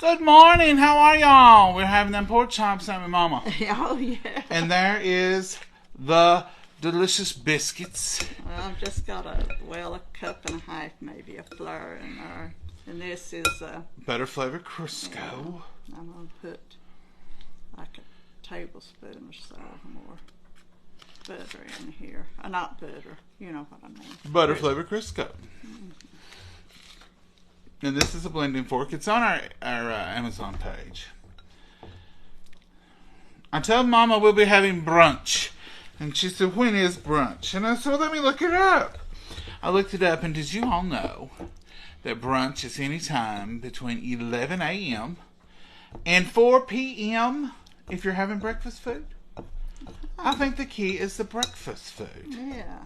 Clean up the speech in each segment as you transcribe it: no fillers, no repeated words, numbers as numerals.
Good morning. How are y'all? We're having them pork chops on with Mama. Oh, yeah. And there is the delicious biscuits. Well, I've just got a cup and a half, maybe, of flour in there. And this is Butter flavor Crisco. Yeah, I'm going to put like a tablespoon or so more butter in here. Not butter, you know what I mean. Butter flavor Crisco. And this is a blending fork. It's on our Amazon page. I told Mama we'll be having brunch. And she said, when is brunch? And I said, well, let me look it up. I looked it up, and did you all know that brunch is any time between 11 a.m. and 4 p.m. if you're having breakfast food? I think the key is the breakfast food. Yeah.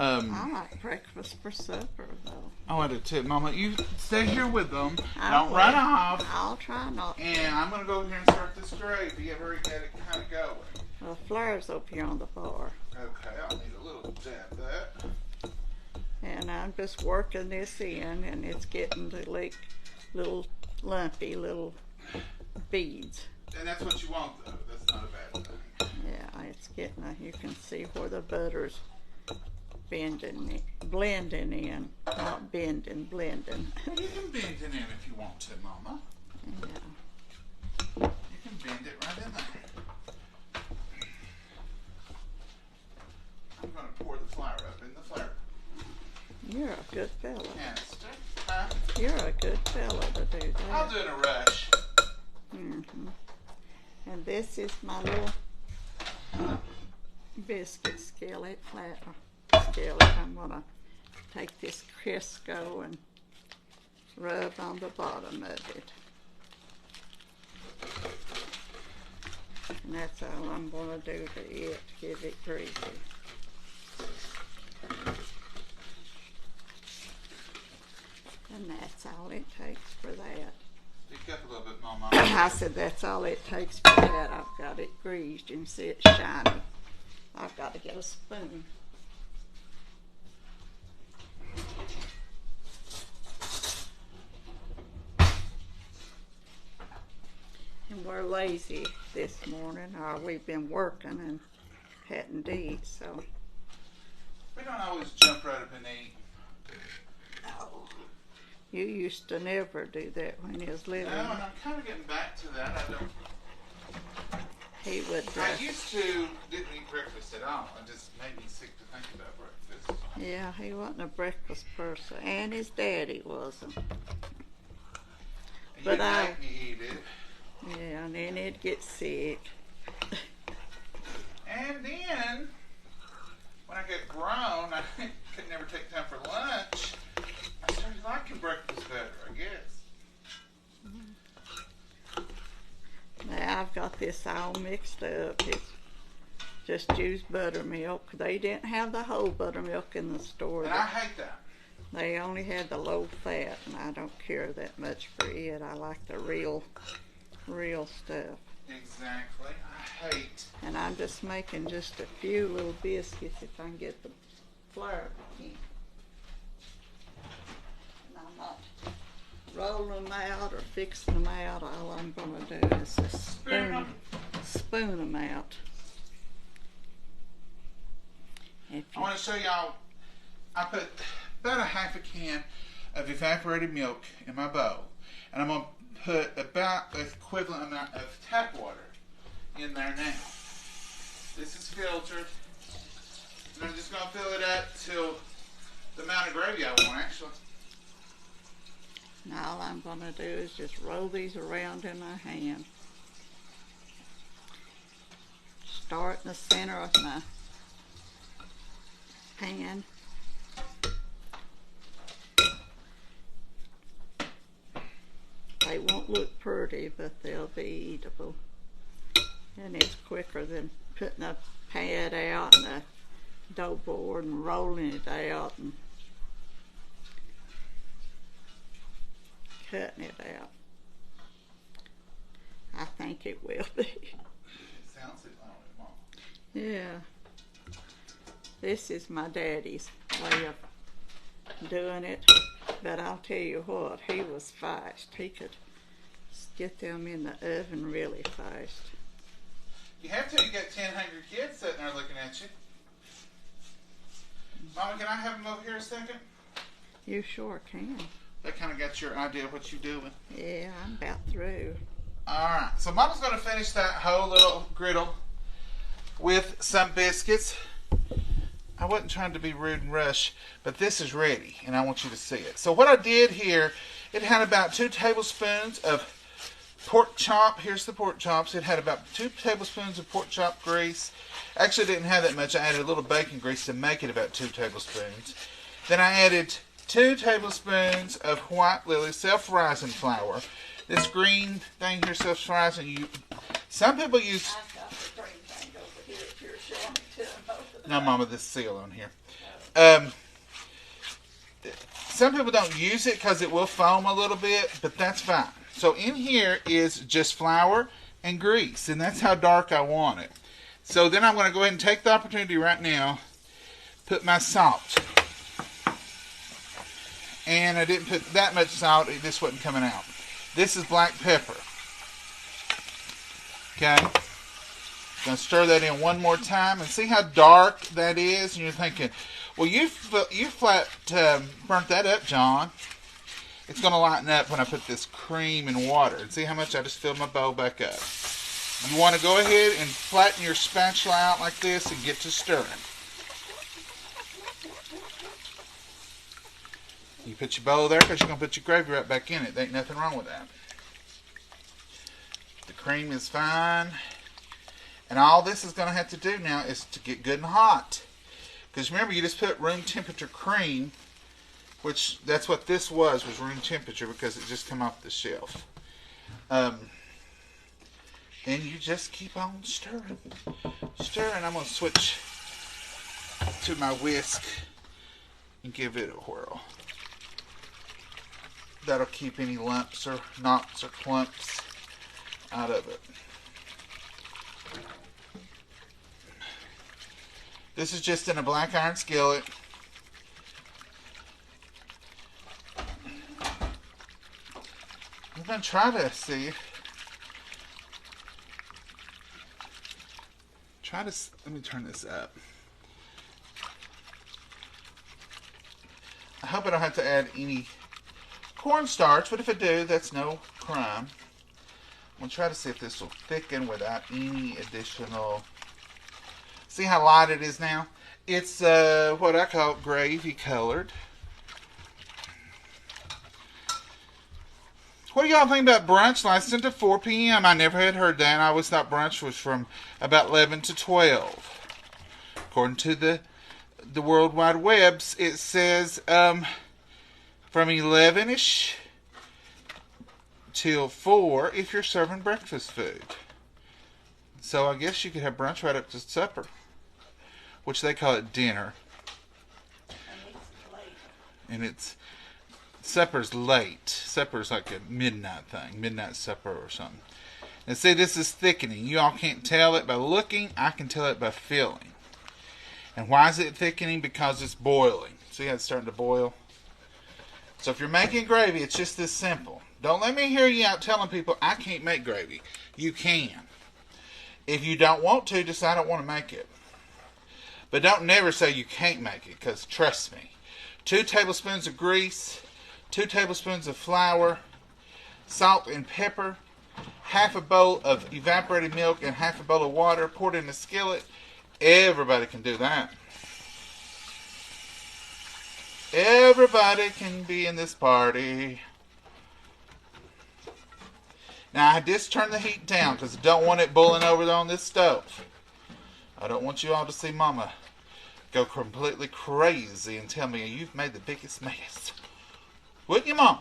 I like breakfast for supper, though. Oh, I do too. Mama, you stay here with them. Don't will. run off. I'll try not to. And I'm going to go over here and start this gravy. Get it kind of going. The flour's up here on the bar. Okay, I'll need a little dab of that. And I'm just working this in, and it's getting to like little lumpy little beads. And that's what you want, though. That's not a bad thing. Yeah, it's getting, you can see where the butter's blending in, not bending, blending. Well, you can bend it in if you want to, Mama. Yeah. You can bend it right in there. I'm going to pour the flour up in the flour You're a good fella. canister. Huh? You're a good fella to do that. I'll do it in a rush. And this is my little biscuit skillet, flat skillet. I'm going to take this Crisco and rub on the bottom of it. And that's all I'm going to do to it, to give it greasy. And that's all it takes for that. Pick up a little bit, Mama. I said that's all it takes for that. I've got it greased and see it's shiny. I've got to get a spoon. And we're lazy this morning, or we've been working and hadn't to eat, so. We don't always jump right up and eat. No. You used to never do that when you was little. No, and I'm kind of getting back to that. I don't. He would. I used to didn't eat breakfast at all. It just made me sick to think about breakfast. Yeah, he wasn't a breakfast person, and his daddy wasn't. But I make me eat it. Yeah, and then it'd get sick. And then when I got grown, I could never take time for lunch. I started liking breakfast better, I guess. Now I've got this all mixed up. It's just use buttermilk. They didn't have the whole buttermilk in the store. And I hate that. They only had the low fat, and I don't care that much for it. I like the real stuff. Exactly. I hate. And I'm just making just a few little biscuits if I can get the flour in. And I'm not rolling them out or fixing them out. All I'm going to do is just spoon them out. I want to show y'all, I put about a half a can of evaporated milk in my bowl. And I'm going to put about the equivalent amount of tap water in there now. This is filtered. And I'm just going to fill it up till the amount of gravy I want, actually. Now all I'm going to do is just roll these around in my hand. Start in the center of my pan. They won't look pretty, but they'll be eatable. And it's quicker than putting a pad out and a dough board and rolling it out and cutting it out. I think it will be. It sounds like it, Mom. Yeah. This is my daddy's way of doing it. But I'll tell you what, he was fast. He could get them in the oven really fast. You have to. You got 10 hungry kids sitting there looking at you. Mama, can I have them over here a second? You sure can. That kind of got your idea of what you're doing. Yeah, I'm about through. Alright, so Mama's going to finish that whole little griddle with some biscuits. I wasn't trying to be rude and rush, but this is ready, and I want you to see it. So what I did here, it had about 2 tablespoons of pork chop. Here's the pork chops. It had about 2 tablespoons of pork chop grease. Actually, it didn't have that much. I added a little bacon grease to make it about 2 tablespoons. Then I added 2 tablespoons of white lily self-rising flour. This green thing here, self-rising. Some people use. I've got the green thing over here if you're showing it to them. No, Mama, this seal on here. Some people don't use it because it will foam a little bit, but that's fine. So in here is just flour and grease, and that's how dark I want it. So then I'm going to go ahead and take the opportunity right now, put my salt. And I didn't put that much salt, this wasn't coming out. This is black pepper. Okay. Going to stir that in one more time and see how dark that is. And you're thinking, well, you flat burnt that up, John. It's going to lighten up when I put this cream and water. And see how much I just filled my bowl back up. You want to go ahead and flatten your spatula out like this and get to stirring. You put your bowl there because you're going to put your gravy right back in it. There ain't nothing wrong with that. The cream is fine. And all this is going to have to do now is to get good and hot. Because remember, you just put room temperature cream, which that's what this was room temperature because it just come off the shelf. And you just keep on stirring. Stirring. I'm going to switch to my whisk and give it a whirl. That'll keep any lumps or knots or clumps out of it. This is just in a black iron skillet. I'm going to try to see. Let me turn this up. I hope I don't have to add any cornstarch, but if I do, that's no crime. I'm going to try to see if this will thicken without any additional. See how light it is now? It's what I call gravy colored. What do y'all think about brunch lasting to 4 p.m.? I never had heard that. I always thought brunch was from about 11 to 12. According to the World Wide Webs, it says from 11ish till 4 if you're serving breakfast food. So I guess you could have brunch right up to supper, which they call it dinner. And it's supper's late. Supper's like a midnight thing, midnight supper or something. And see, this is thickening. You all can't tell it by looking. I can tell it by feeling. And why is it thickening? Because it's boiling. See how it's starting to boil? So if you're making gravy, it's just this simple. Don't let me hear you out telling people I can't make gravy. You can. If you don't want to, just I don't want to make it. But don't never say you can't make it, because trust me. 2 tablespoons of grease, 2 tablespoons of flour, salt and pepper, half a bowl of evaporated milk, and half a bowl of water poured in a skillet. Everybody can do that. Everybody can be in this party. Now, I just turned the heat down because I don't want it boiling over on this stove. I don't want you all to see Mama go completely crazy and tell me you've made the biggest mess. Wouldn't you, Mom?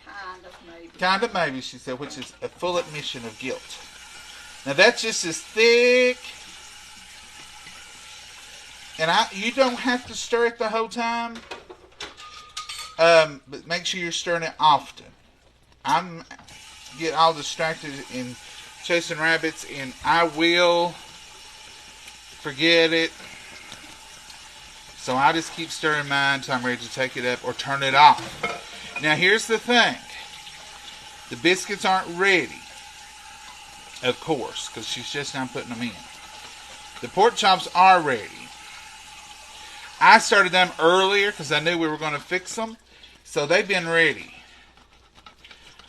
Kind of maybe. Kind of maybe, she said, which is a full admission of guilt. Now, that's just as thick. And you don't have to stir it the whole time. But make sure you're stirring it often. I'm get all distracted in chasing rabbits, and I will forget it. So I just keep stirring mine until I'm ready to take it up or turn it off. Now here's the thing. The biscuits aren't ready, of course, because she's just now putting them in. The pork chops are ready. I started them earlier because I knew we were going to fix them, so they've been ready.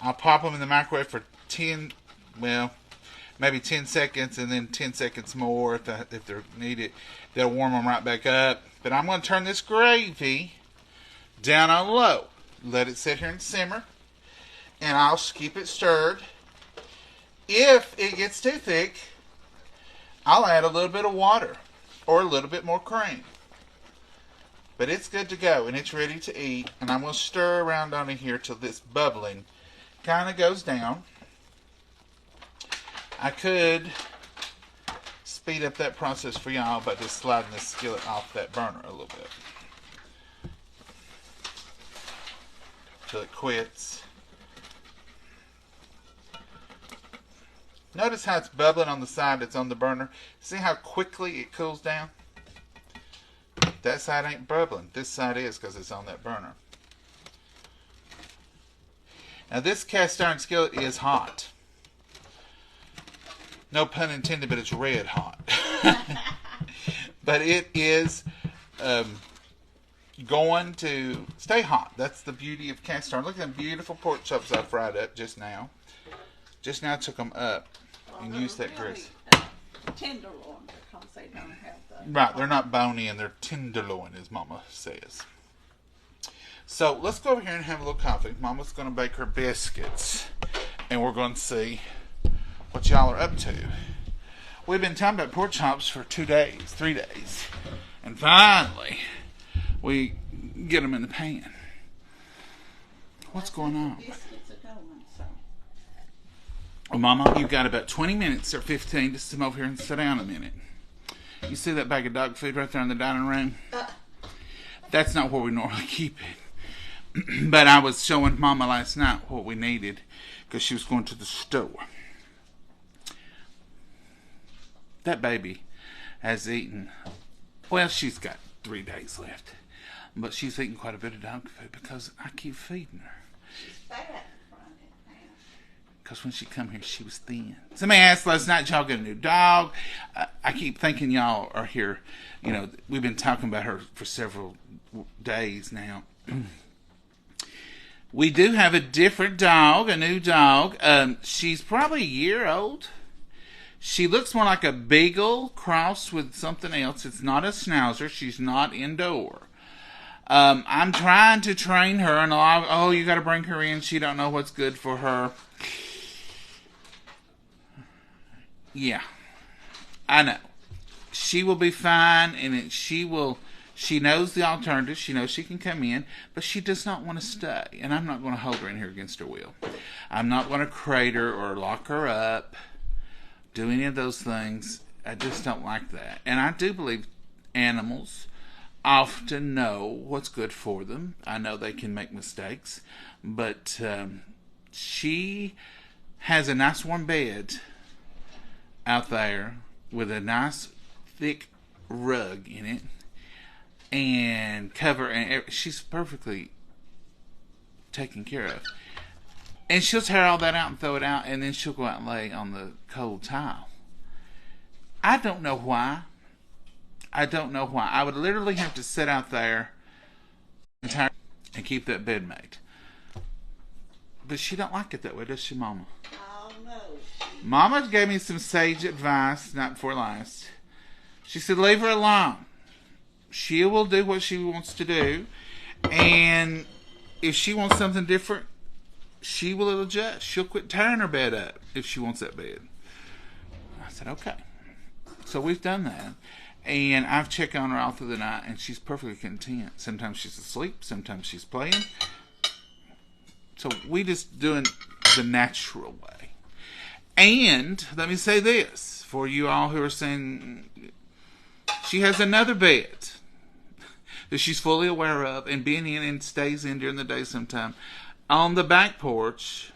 I'll pop them in the microwave for 10, well, maybe 10 seconds, and then 10 seconds more if they're needed. They'll warm them right back up. But I'm going to turn this gravy down on low. Let it sit here and simmer. And I'll keep it stirred. If it gets too thick, I'll add a little bit of water or a little bit more cream. But it's good to go, and it's ready to eat. And I'm going to stir around on here till this bubbling kind of goes down. I could speed up that process for y'all by just sliding this skillet off that burner a little bit till it quits. Notice how it's bubbling on the side that's on the burner. See how quickly it cools down? That side ain't bubbling. This side is because it's on that burner. Now this cast iron skillet is hot. No pun intended, but it's red hot. But it is going to stay hot. That's the beauty of cast iron. Look at them beautiful pork chops I fried up just now. Just now took them up and used that grease. Tenderloin, because they don't have the... Right, they're not bony and they're tenderloin, as Mama says. So let's go over here and have a little coffee. Mama's going to bake her biscuits, and we're going to see what y'all are up to. We've been talking about pork chops for 2 days, 3 days, and finally we get them in the pan. What's going on? Well, Mama, you've got about 20 minutes or 15 just to come over here and sit down a minute. You see that bag of dog food right there in the dining room? That's not where we normally keep it. But I was showing Mama last night what we needed because she was going to the store. That baby has eaten, well, she's got 3 days left. But she's eaten quite a bit of dog food because I keep feeding her. She's fat. Because when she come here, she was thin. Somebody asked last night, y'all get a new dog? I keep thinking y'all are here. You know, we've been talking about her for several days now. We do have a different dog, a new dog. She's probably a year old. She looks more like a beagle crossed with something else. It's not a schnauzer. She's not indoor. I'm trying to train her, and you got to bring her in. She don't know what's good for her. Yeah, I know. She will be fine, and she knows the alternative. She knows she can come in, but she does not want to stay, and I'm not going to hold her in here against her will. I'm not going to crate her or lock her up, do any of those things. I just don't like that. And I do believe animals often know what's good for them. I know they can make mistakes, but she has a nice warm bed out there with a nice thick rug in it and cover, and she's perfectly taken care of. And she'll tear all that out and throw it out, and then she'll go out and lay on the cold tile. I don't know why. I would literally have to sit out there and keep that bed made. But she don't like it that way, does she, Mama? Oh, no. Mama gave me some sage advice night before last. She said, leave her alone. She will do what she wants to do. And if she wants something different, she will adjust. She'll quit tearing her bed up if she wants that bed. I said, okay. So we've done that. And I've checked on her all through the night, and she's perfectly content. Sometimes she's asleep. Sometimes she's playing. So we just doing the natural way. And let me say this for you all who are saying she has another bed that she's fully aware of and being in and stays in during the day sometime on the back porch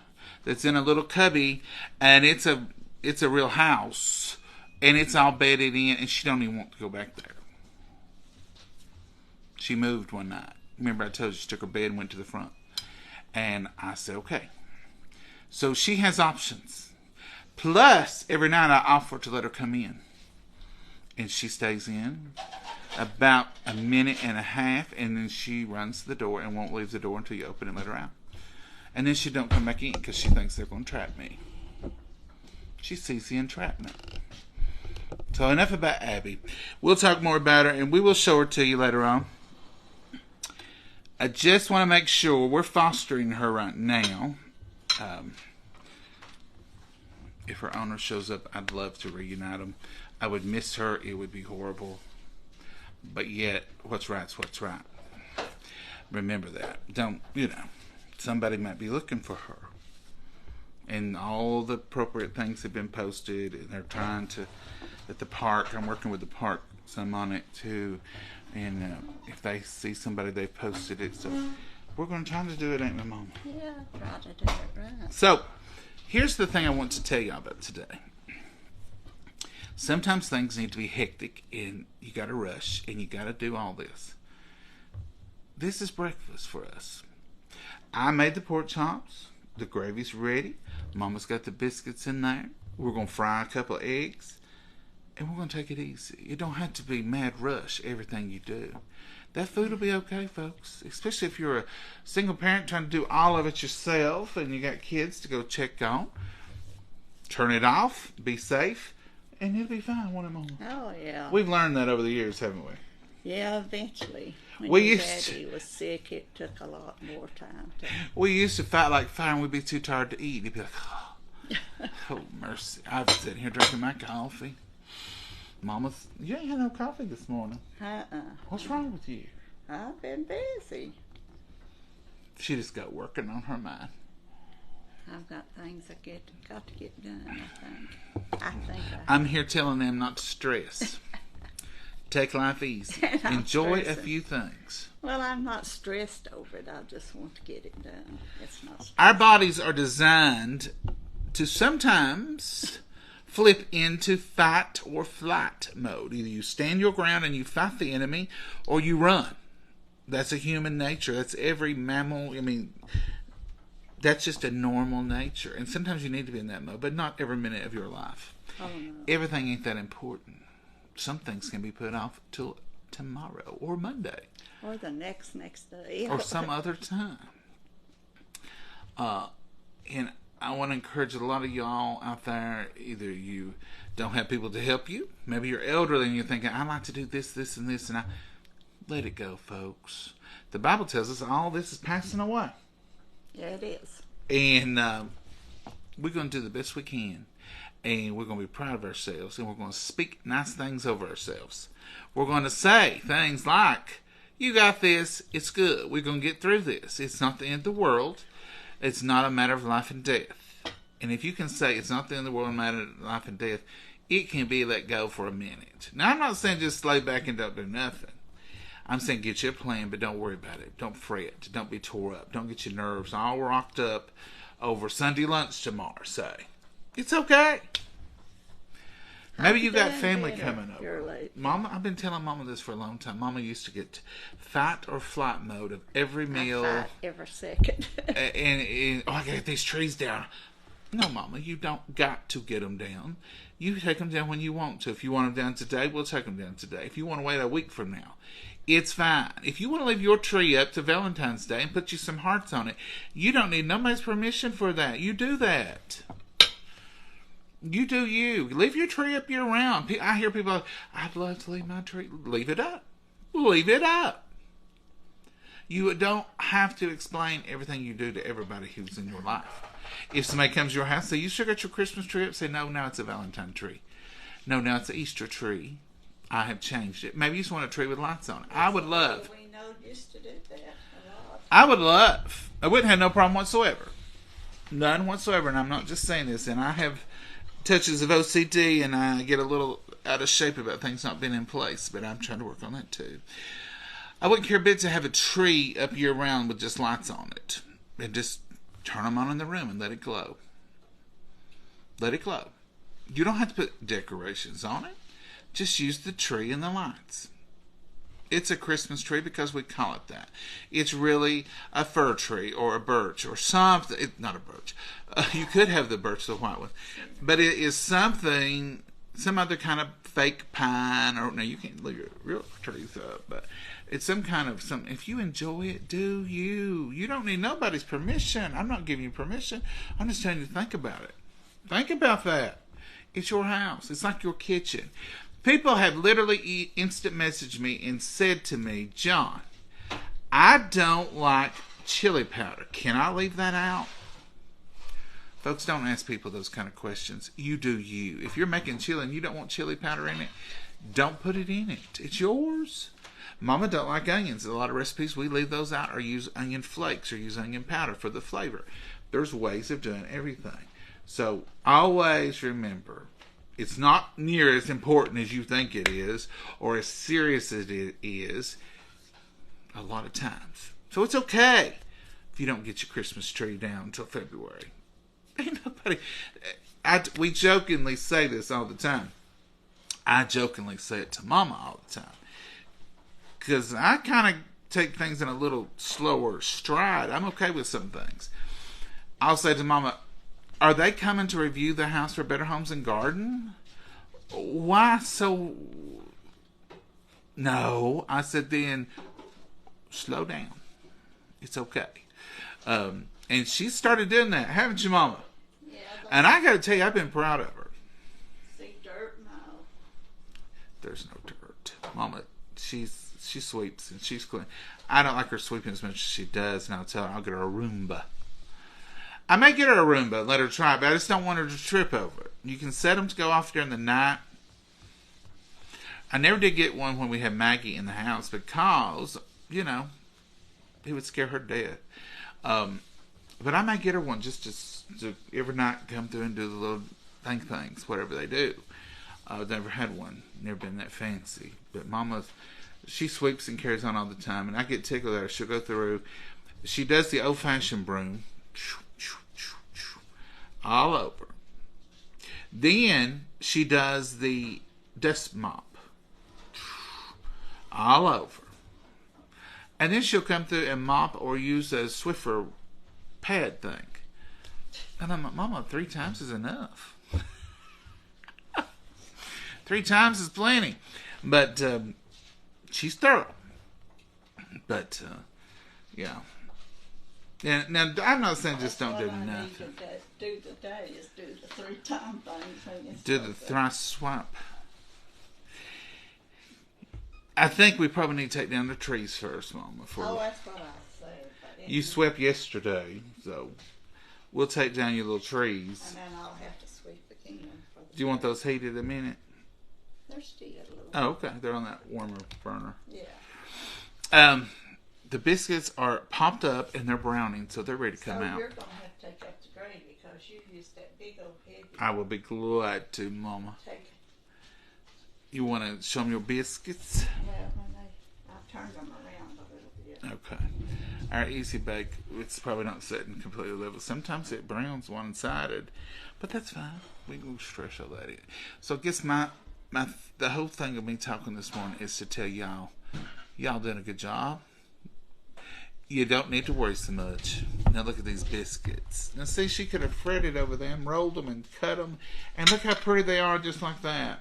that's in a little cubby, and it's a real house, and it's all bedded in, and she don't even want to go back there. She moved one night. Remember I told you she took her bed and went to the front. And I said, okay. So she has options. Plus, every night I offer to let her come in. And she stays in about a minute and a half, and then she runs to the door and won't leave the door until you open and let her out. And then she don't come back in because she thinks they're going to trap me. She sees the entrapment. So enough about Abby. We'll talk more about her, and we will show her to you later on. I just want to make sure we're fostering her right now. If her owner shows up, I'd love to reunite them. I would miss her. It would be horrible. But yet, what's right's what's right. Remember that. Don't, somebody might be looking for her. And all the appropriate things have been posted. And they're trying to, at the park, I'm working with the park, so I'm on it too. And if they see somebody, they've posted it. So we're going to try to do it, ain't we, Mama? Yeah, try to do it right. So, here's the thing I want to tell you about today. Sometimes things need to be hectic, and you got to rush, and you got to do all this. This is breakfast for us. I made the pork chops. The gravy's ready. Mama's got the biscuits in there. We're going to fry a couple of eggs, and we're going to take it easy. You don't have to be mad rush everything you do. That food will be okay, folks. Especially if you're a single parent trying to do all of it yourself, and you got kids to go check on. Turn it off. Be safe. And it'll be fine, won't it, Mama? Oh, yeah. We've learned that over the years, haven't we? Yeah, eventually. When We your used daddy was sick, it took a lot more time. We used to fight like fire, and we'd be too tired to eat. He'd be like, oh mercy. I've been sitting here drinking my coffee. Mama's, you ain't had no coffee this morning. What's wrong with you? I've been busy. She just got working on her mind. I've got things I got to get done, I think. I'm here telling them not to stress. Take life easy. Enjoy a few things. Well, I'm not stressed over it. I just want to get it done. It's not stressful. Our bodies are designed to sometimes flip into fight or flight mode. Either you stand your ground and you fight the enemy, or you run. That's a human nature. That's every mammal. That's just a normal nature. And sometimes you need to be in that mode, but not every minute of your life. Oh, no. Everything ain't that important. Some things can be put off till tomorrow or Monday. Or the next day. Or some other time. And I want to encourage a lot of y'all out there, either you don't have people to help you. Maybe you're elderly and you're thinking, I like to do this, this, and this. And let it go, folks. The Bible tells us all this is passing away. Yeah, it is. And we're going to do the best we can. And we're going to be proud of ourselves. And we're going to speak nice things over ourselves. We're going to say things like, you got this. It's good. We're going to get through this. It's not the end of the world. It's not a matter of life and death. And if you can say it's not the end of the world, a matter of life and death, it can be let go for a minute. Now, I'm not saying just lay back and don't do nothing. I'm saying get you a plan, but don't worry about it. Don't fret. Don't be tore up. Don't get your nerves all rocked up over Sunday lunch tomorrow, say. It's okay. Maybe you got family coming over. Mama, I've been telling Mama this for a long time. Mama used to get fight or flight mode of every meal. I fight every second. and I gotta get these trees down. No, Mama, you don't got to get them down. You take them down when you want to. If you want them down today, we'll take them down today. If you want to wait a week from now, it's fine. If you want to leave your tree up to Valentine's Day and put you some hearts on it, you don't need nobody's permission for that. You do that. You do you. Leave your tree up year-round. I hear people, I'd love to leave my tree. Leave it up. Leave it up. You don't have to explain everything you do to everybody who's in your life. If somebody comes to your house, say, you still got your Christmas tree up? Say, no, now it's a Valentine tree. No, now it's an Easter tree. I have changed it. Maybe you just want a tree with lights on it. I would love. We know used to do that a lot. I would love. I wouldn't have no problem whatsoever. None whatsoever. And I'm not just saying this. And I have touches of OCD, and I get a little out of shape about things not being in place, but I'm trying to work on that too. I wouldn't care a bit to have a tree up year round with just lights on it, and just turn them on in the room and let it glow. Let it glow. You don't have to put decorations on it. Just use the tree and the lights. It's a Christmas tree because we call it that. It's really a fir tree or a birch or something. Not a birch. You could have the birch, the white one. But it is something, some other kind of fake pine, or no, you can't leave your real trees up, but it's some kind of something. If you enjoy it, do you. You don't need nobody's permission. I'm not giving you permission. I'm just telling you to think about it. Think about that. It's your house. It's like your kitchen. People have literally instant messaged me and said to me, John, I don't like chili powder. Can I leave that out? Folks, don't ask people those kind of questions. You do you. If you're making chili and you don't want chili powder in it, don't put it in it. It's yours. Mama don't like onions. A lot of recipes, we leave those out or use onion flakes or use onion powder for the flavor. There's ways of doing everything. So always remember, it's not near as important as you think it is or as serious as it is a lot of times. So it's okay if you don't get your Christmas tree down until February. Ain't nobody. We jokingly say this all the time. I jokingly say it to Mama all the time. Because I kind of take things in a little slower stride. I'm okay with some things. I'll say to Mama, are they coming to review the house for Better Homes and Garden? Why so... No. I said then, slow down. It's okay. And she started doing that, haven't you, Mama? Yeah. And I got to tell you, I've been proud of her. See dirt? No. There's no dirt. Mama, she sweeps and she's clean. I don't like her sweeping as much as she does, and I'll tell her I'll get her a Roomba. I may get her a Roomba and let her try it, but I just don't want her to trip over it. You can set them to go off during the night. I never did get one when we had Maggie in the house because, you know, it would scare her to death. But I might get her one just to every night come through and do the little things, whatever they do. I've never had one. Never been that fancy. But Mama, she sweeps and carries on all the time. And I get tickled at her. She'll go through. She does the old-fashioned broom. All over. Then she does the dust mop. All over. And then she'll come through and mop or use a Swiffer pad thing. And I'm like, Mama, 3 times is enough. 3 times is plenty. But she's thorough. But, yeah. And now, I'm not saying just don't do nothing. Do today is do the 3-time thing. Do the thrice swipe. I think we probably need to take down the trees first, Mama. That's what I said. You swept yesterday, so we'll take down your little trees. And then I'll have to sweep again. Do you want those heated in a minute? They're still a little. Oh, okay. They're on that warmer burner. Yeah. The biscuits are popped up and they're browning, so they're ready to come out. So you're going to have to take out the gravy because you used that big old heavy. I will be glad to, Mama. Take it. You want to show them your biscuits? Yeah, I turned them around a little bit. Okay. Our easy bake, it's probably not setting completely level. Sometimes it browns one-sided, but that's fine. We can stretch all that in. So I guess the whole thing of me talking this morning is to tell y'all done a good job. You don't need to worry so much. Now look at these biscuits. Now see, she could have fretted over them, rolled them, and cut them. And look how pretty they are just like that.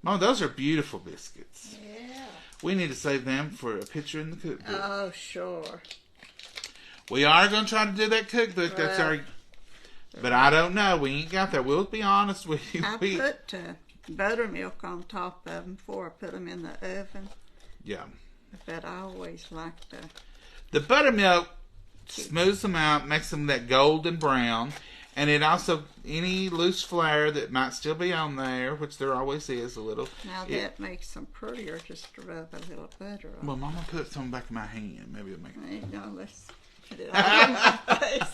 Mom, those are beautiful biscuits. Yeah. We need to save them for a picture in the cookbook. Oh, sure. We are going to try to do that cookbook. That's our... But I don't know. We ain't got that. We'll be honest with you. I put buttermilk on top of them before I put them in the oven. Yeah. But I always like the buttermilk smooths them out, makes them that golden brown, and it also, any loose flour that might still be on there, which there always is a little. Now that makes them prettier just to rub a little butter on. Well, Mama put some back in my hand. Maybe it'll make it. There you go. Let's put it all in my face.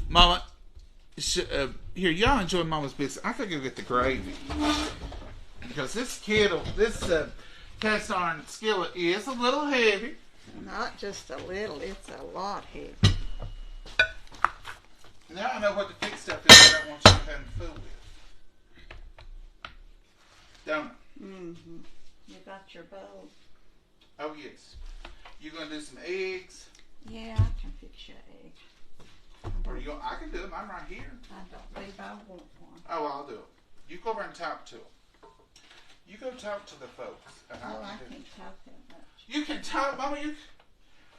Mama, here, y'all enjoy Mama's biscuits. I could go get the gravy. Because this cast iron skillet is a little heavy. Not just a little, it's a lot heavy. Now I know what the thick stuff is I don't want you having food with. Don't I? Mm-hmm. You got your bowl? Oh, yes. You going to do some eggs? Yeah, I can fix your egg. Or I can do them. I'm right here. I don't believe I want one. Oh, well, I'll do it. You go over and talk to them. You go talk to the folks. And I can't talk that much. You can talk, Mama.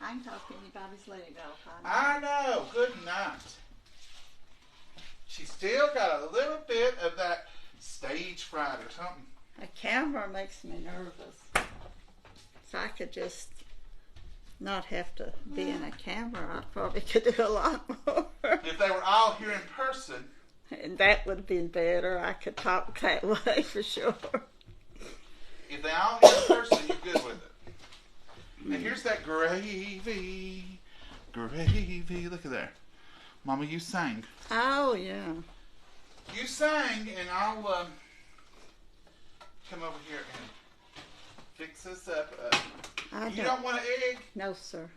I can talk anybody's leg off. I know. Good night. She's still got a little bit of that stage fright or something. A camera makes me nervous. So I could just not have to be in a camera. I probably could do a lot more. If they were all here in person. And that would have been better. I could talk that way for sure. If they all here in person, you're good with it. Now here's that gravy. Gravy. Look at there. Mama, you sang. Oh, yeah. You sang, and I'll come over here and fix this up. You don't want an egg? No, sir.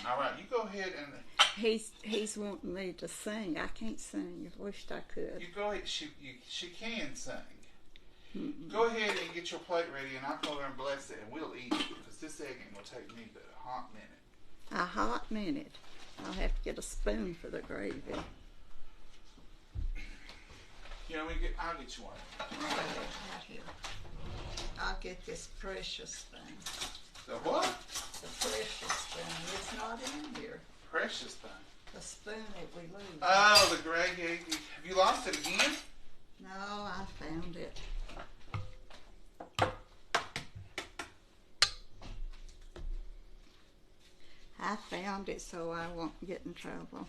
All right, you go ahead and... He's wanting me to sing. I can't sing. I wished I could. You go ahead. She can sing. Mm-mm. Go ahead and get your plate ready, and I'll go over and bless it, and we'll eat it, because this egg ain't going to take me but a hot minute. A hot minute. I'll have to get a spoon for the gravy. You know, I'll get you one. Right here. I'll get this precious thing. The what? The precious thing. It's not in here. Precious thing? The spoon that we lose. Oh, the gravy. Have you lost it again? No, I found it. I found it so I won't get in trouble.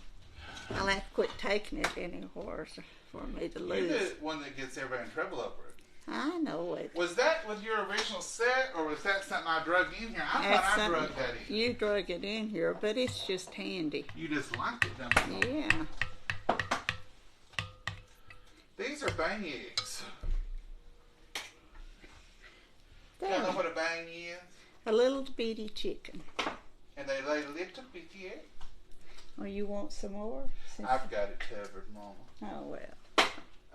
I'll have to quit taking it anywhere for me to lose. You're the one that gets everybody in trouble over it. I know it. Was that with your original set, or was that something I drug in here? I thought I drug that in. You drug it in here, but it's just handy. You just like it, don't you? Yeah. These are bang eggs. There. You know what a bang is? A little bitty chicken. And they lay little bitty eggs. Oh, you want some more? I've got it covered, Mama. Oh, well.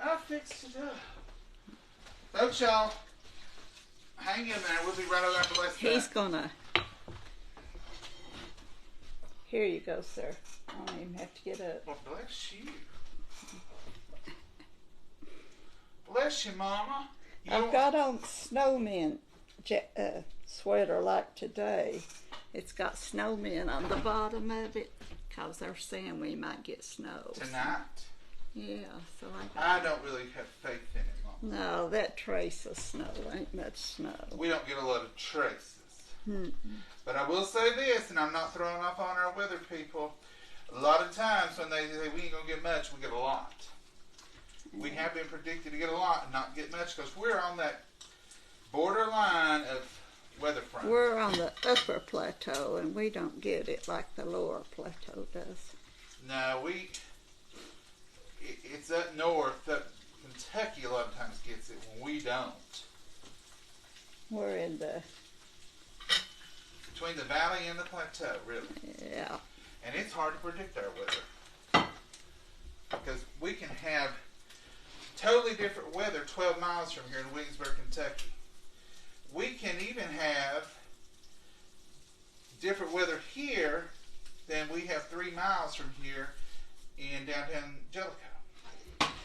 I fixed it up. Folks, y'all, hang in there. We'll be right over after bless He's gonna. Here you go, sir. I don't even have to get up. Well, bless you. Bless you, Mama. I've got on snowman sweater like today. It's got snowmen on the bottom of it because they're saying we might get snow. Tonight? Yeah, so I don't really have faith in it, Mama. No, that trace of snow ain't much snow. We don't get a lot of traces. Mm-mm. But I will say this, and I'm not throwing off on our weather people. A lot of times when they say we ain't going to get much, we get a lot. We have been predicted to get a lot and not get much because we're on that borderline of weather front. We're on the upper plateau and we don't get it like the lower plateau does. No, it's up north. Kentucky a lot of times gets it when we don't. We're in the... Between the valley and the plateau, really. Yeah. And it's hard to predict our weather. Because we can have totally different weather 12 miles from here in Williamsburg, Kentucky. We can even have different weather here than we have 3 miles from here in downtown Jellicoe.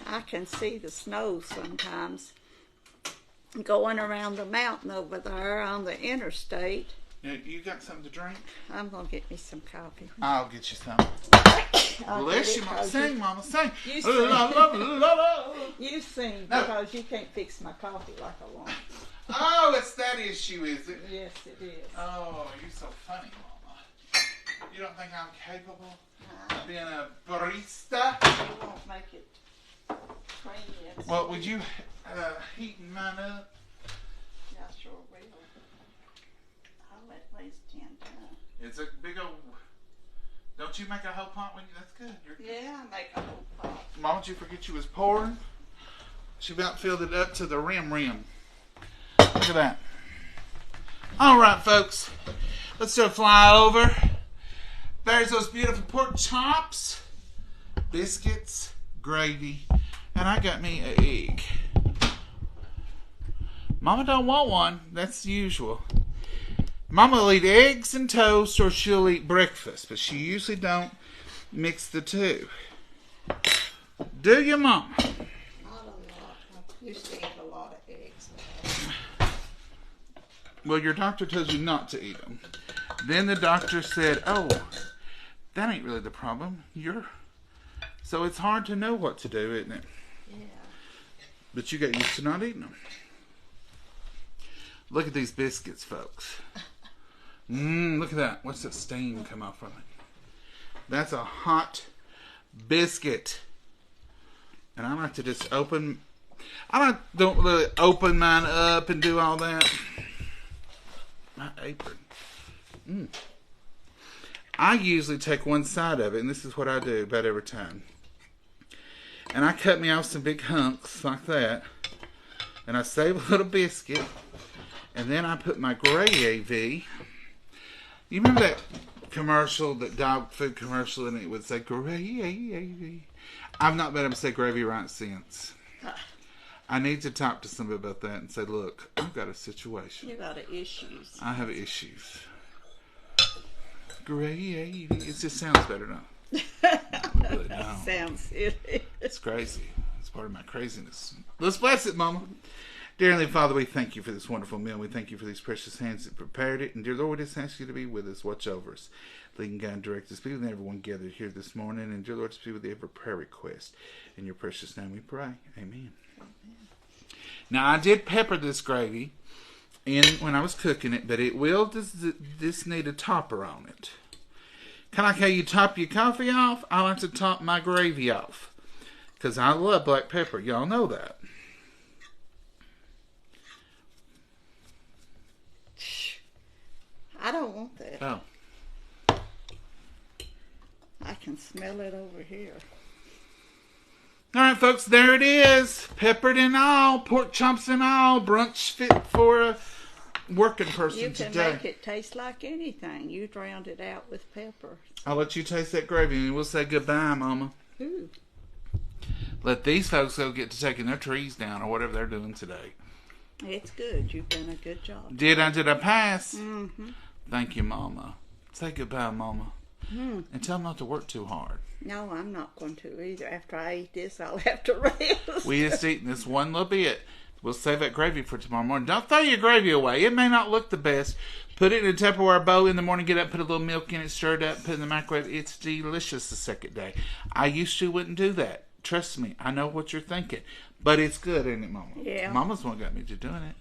I can see the snow sometimes going around the mountain over there on the interstate. Now, you got something to drink? I'm going to get me some coffee. I'll get you some. Bless you, Mama. Sing, Mama, sing. You sing. La, la, la, la. You sing No. because you can't fix my coffee like I want. Oh, it's that issue, is it? Yes, it is. Oh, you're so funny, Mama. You don't think I'm capable of being a barista? You won't make it creamy. Well, would you heat mine up? Yeah, I sure will. I'll at least 10 times. It's a big old... Don't you make a whole pot when you... That's good. You're good. Yeah, I make a whole pot. Mama, did you forget you was pouring? She about filled it up to the rim. Look at that. All right, folks. Let's do a flyover. There's those beautiful pork chops, biscuits, gravy, and I got me an egg. Mama don't want one. That's the usual. Mama will eat eggs and toast, or she'll eat breakfast, but she usually don't mix the two. Do you, Mom? Not a lot. I used to eat a lot of eggs. Well, your doctor tells you not to eat them. Then the doctor said, oh, that ain't really the problem. So it's hard to know what to do, isn't it? Yeah. But you got used to not eating them. Look at these biscuits, folks. Look at that. What's that stain come off from it? That's a hot biscuit. And I like to just don't really open mine up and do all that. My apron. I usually take one side of it, and this is what I do about every time. And I cut me off some big hunks like that. And I save a little biscuit. And then I put my gravy. You remember that commercial, that dog food commercial, and it would say gravy? I've not been able to say gravy right since. I need to talk to somebody about that and say, look, I've got a situation. You got issues. I have issues. Gravy. It just sounds better now. Really don't. Sounds silly. It's crazy. It's part of my craziness. Let's bless it, Mama. Dear Heavenly Father, we thank you for this wonderful meal. We thank you for these precious hands that prepared it. And dear Lord, we just ask you to be with us. Watch over us. Lead and guide and direct us. Be with everyone gathered here this morning. And dear Lord, just be with every prayer request. In your precious name we pray. Amen. Now, I did pepper this gravy when I was cooking it, but it will this need a topper on it. Kind of like how you top your coffee off, I like to top my gravy off. Because I love black pepper. Y'all know that. I don't want that. Oh. I can smell it over here. All right, folks, there it is. Peppered and all, pork chops and all, brunch fit for a working person today. You can make it taste like anything. You drowned it out with pepper. I'll let you taste that gravy and we'll say goodbye, Mama. Ooh. Let these folks go get to taking their trees down or whatever they're doing today. It's good. You've done a good job. Did I pass? Mm-hmm. Thank you, Mama. Say goodbye, Mama. And tell them not to work too hard. No, I'm not going to either. After I eat this, I'll have to rest. We just eating this one little bit. We'll save that gravy for tomorrow morning. Don't throw your gravy away. It may not look the best. Put it in a Tupperware bowl in the morning. Get up, put a little milk in it, stir it up, put it in the microwave. It's delicious the second day. I used to wouldn't do that. Trust me. I know what you're thinking. But it's good, ain't it, Mama? Yeah. Mama's the one got me to doing it.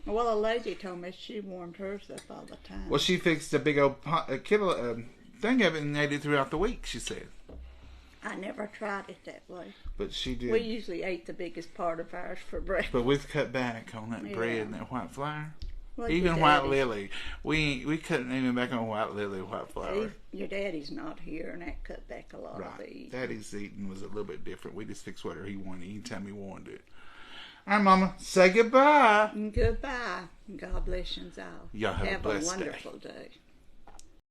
Well, a lady told me she warmed hers up all the time. Well, she fixed a big old thing of it and ate it throughout the week, she said. I never tried it that way. But she did. We usually ate the biggest part of ours for breakfast. But we've cut back on that bread and that white flour. Well, even White Lily. We couldn't even back on White Lily white flour. Your daddy's not here, and that cut back a lot of eating. Daddy's eating was a little bit different. We just fixed whatever he wanted anytime he wanted it. All right, Mama. Say goodbye. Goodbye. God bless you all. Y'all have a blessed wonderful day.